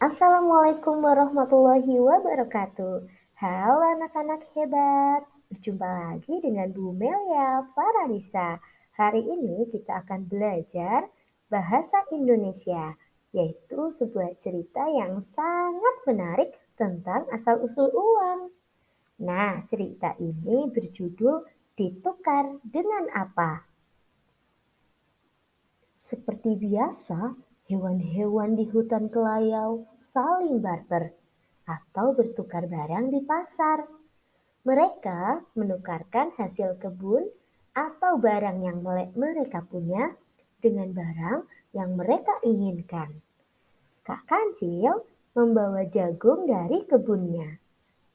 Assalamualaikum warahmatullahi wabarakatuh. Halo anak-anak hebat. Berjumpa lagi dengan Bu Melia Farhanisa. Hari ini kita akan belajar bahasa Indonesia, yaitu sebuah cerita yang sangat menarik tentang asal-usul uang. Nah, cerita ini berjudul Ditukar dengan Apa? Seperti biasa, hewan-hewan di hutan kelayau saling barter atau bertukar barang di pasar. Mereka menukarkan hasil kebun atau barang yang mereka punya dengan barang yang mereka inginkan. Kak Kancil membawa jagung dari kebunnya.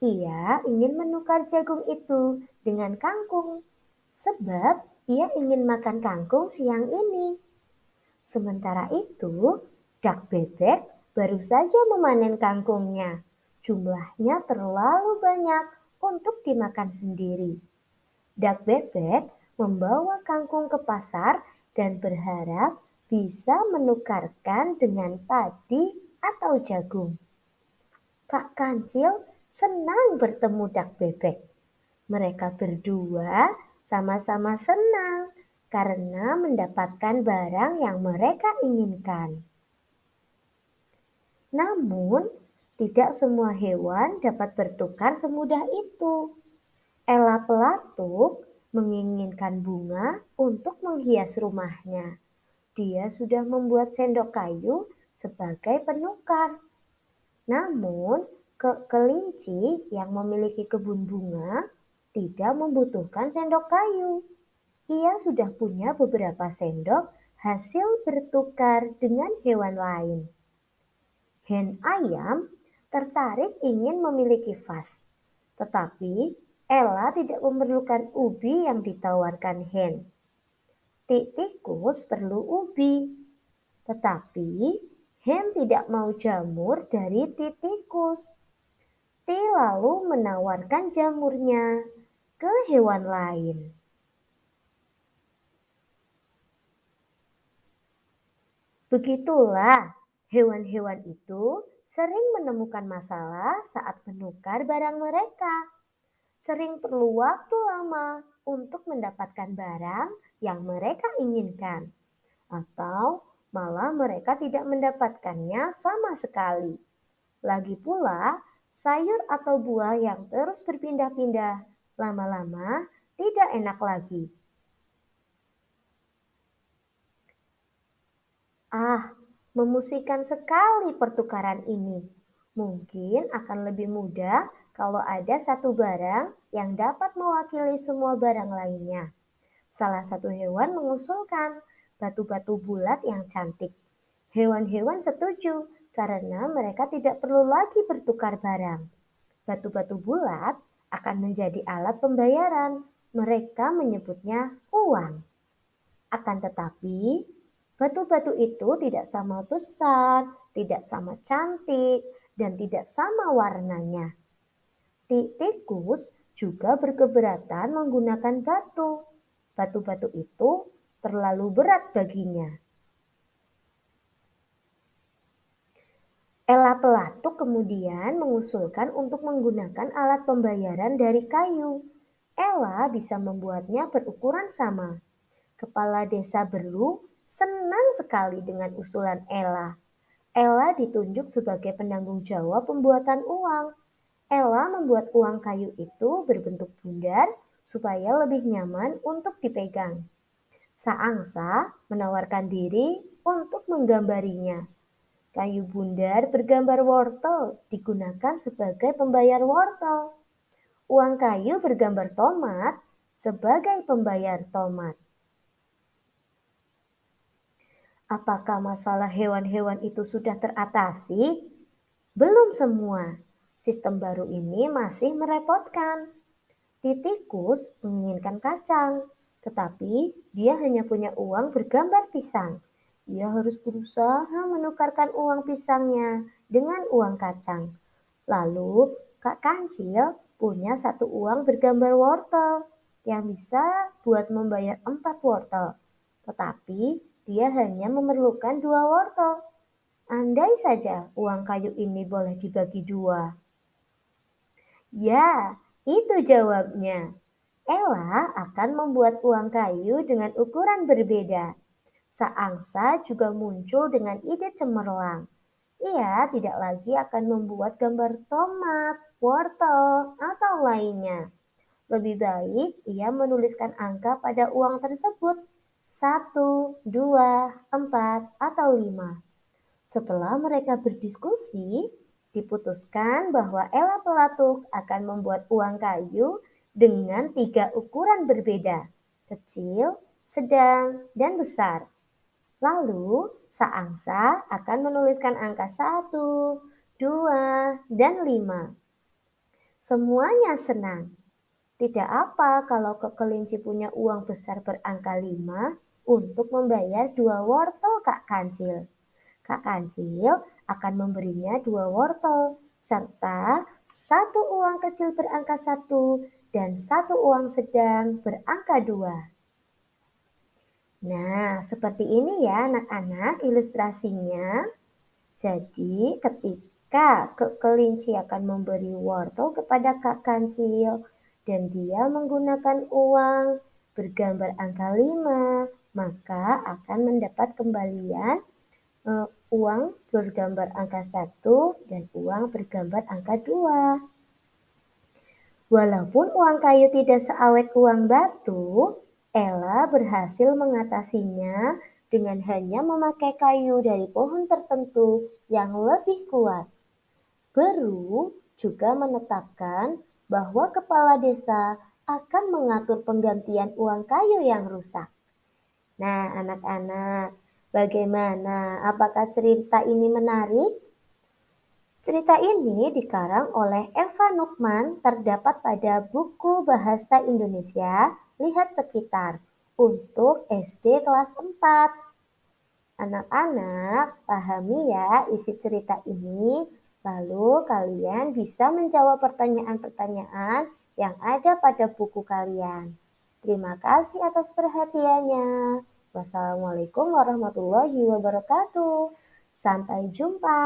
Ia ingin menukar jagung itu dengan kangkung, sebab ia ingin makan kangkung siang ini. Sementara itu, dak bebek baru saja memanen kangkungnya. Jumlahnya terlalu banyak untuk dimakan sendiri. Dak bebek membawa kangkung ke pasar dan berharap bisa menukarkan dengan padi atau jagung. Kak Kancil senang bertemu dak bebek. Mereka berdua sama-sama senang karena mendapatkan barang yang mereka inginkan. Namun, tidak semua hewan dapat bertukar semudah itu. Ella Pelatuk menginginkan bunga untuk menghias rumahnya. Dia sudah membuat sendok kayu sebagai penukar. Namun, kelinci yang memiliki kebun bunga tidak membutuhkan sendok kayu. Ia sudah punya beberapa sendok hasil bertukar dengan hewan lain. Hen ayam tertarik ingin memiliki vas, tetapi Ella tidak memerlukan ubi yang ditawarkan hen. Tikus perlu ubi, tetapi hen tidak mau jamur dari tikus. Lalu menawarkan jamurnya ke hewan lain. Begitulah, hewan-hewan itu sering menemukan masalah saat menukar barang mereka. Sering perlu waktu lama untuk mendapatkan barang yang mereka inginkan. Atau malah mereka tidak mendapatkannya sama sekali. Lagi pula, sayur atau buah yang terus berpindah-pindah lama-lama tidak enak lagi. Memusikan sekali pertukaran ini. Mungkin akan lebih mudah kalau ada satu barang yang dapat mewakili semua barang lainnya. Salah satu hewan mengusulkan batu-batu bulat yang cantik. Hewan-hewan setuju karena mereka tidak perlu lagi bertukar barang. Batu-batu bulat akan menjadi alat pembayaran. Mereka menyebutnya uang. Akan tetapi, batu-batu itu tidak sama besar, tidak sama cantik, dan tidak sama warnanya. Tikus juga berkeberatan menggunakan batu. Batu-batu itu terlalu berat baginya. Ella Pelatuk kemudian mengusulkan untuk menggunakan alat pembayaran dari kayu. Ella bisa membuatnya berukuran sama. Kepala desa Berlu senang sekali dengan usulan Ella. Ella ditunjuk sebagai penanggung jawab pembuatan uang. Ella membuat uang kayu itu berbentuk bundar supaya lebih nyaman untuk dipegang. Saangsa menawarkan diri untuk menggambarinya. Kayu bundar bergambar wortel digunakan sebagai pembayar wortel. Uang kayu bergambar tomat sebagai pembayar tomat. Apakah masalah hewan-hewan itu sudah teratasi? Belum semua. Sistem baru ini masih merepotkan. Tikus menginginkan kacang, tetapi dia hanya punya uang bergambar pisang. Ia harus berusaha menukarkan uang pisangnya dengan uang kacang. Lalu Kak Kancil punya satu uang bergambar wortel yang bisa buat membayar 4 wortel. Tetapi dia hanya memerlukan 2 wortel. Andai saja uang kayu ini boleh dibagi dua. Ya, itu jawabnya. Ella akan membuat uang kayu dengan ukuran berbeda. Saangsa juga muncul dengan ide cemerlang. Ia tidak lagi akan membuat gambar tomat, wortel, atau lainnya. Lebih baik ia menuliskan angka pada uang tersebut. 1, 2, 4, atau 5. Setelah mereka berdiskusi, diputuskan bahwa Ella Pelatuk akan membuat uang kayu dengan 3 ukuran berbeda, kecil, sedang, dan besar. Lalu, Saangsa akan menuliskan angka 1, 2, dan 5. Semuanya senang. Tidak apa kalau kelinci punya uang besar berangka 5 untuk membayar 2 wortel Kak Kancil. Kak Kancil akan memberinya 2 wortel serta 1 uang kecil berangka 1 dan 1 uang sedang berangka 2. Nah, seperti ini ya anak-anak ilustrasinya. Jadi ketika kelinci akan memberi wortel kepada Kak Kancil dan dia menggunakan uang bergambar angka 5, maka akan mendapat kembalian uang bergambar angka 1 dan uang bergambar angka 2. Walaupun uang kayu tidak seawet uang batu, Ella berhasil mengatasinya dengan hanya memakai kayu dari pohon tertentu yang lebih kuat. Beru juga menetapkan bahwa kepala desa akan mengatur penggantian uang kayu yang rusak. Nah, anak-anak, bagaimana? Apakah cerita ini menarik? Cerita ini dikarang oleh Eva Nukman terdapat pada buku Bahasa Indonesia Lihat Sekitar untuk SD kelas 4. Anak-anak, pahami ya isi cerita ini, lalu kalian bisa menjawab pertanyaan-pertanyaan yang ada pada buku kalian. Terima kasih atas perhatiannya. Wassalamualaikum warahmatullahi wabarakatuh. Sampai jumpa.